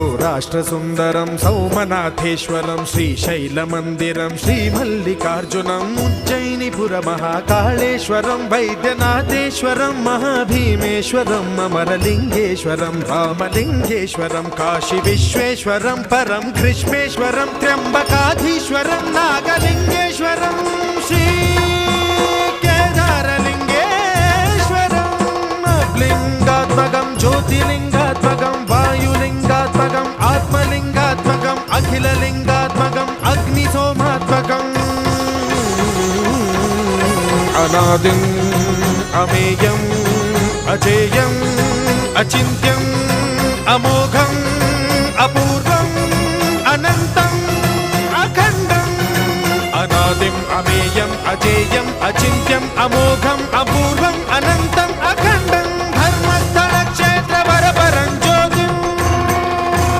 राष्ट्रसुन्दरं सौमनाथेश्वरं श्रीशैलमन्दिरं श्रीमल्लिकार्जुनम् उज्जयिनीपुरमहाकाळेश्वरं वैद्यनाथेश्वरं महाभीमेश्वरम् अमरलिङ्गेश्वरं रामलिङ्गेश्वरं काशीविश्वेश्वरं परं ग्रीष्मेश्वरं त्र्यम्बकाधीश्वरं नागलिङ्गेश्वरं श्रीकेदारलिङ्गेश्वरं लिङ्गात्मकं ज्योतिलिङ्गात्मकं वायुलिङ्गात्मकम् आत्मलिङ्गात्मकम् अखिललिङ्गात्मकम् अग्निसोमात्मकम् अनादिम् अमेयम् अजेयम् अचिन्त्यम् अमोघम् अपूर्वम् अनन्तम् अखण्डम् अनादिम् अमेयम् अजेयम् अचिन्त्यम् अमोघम्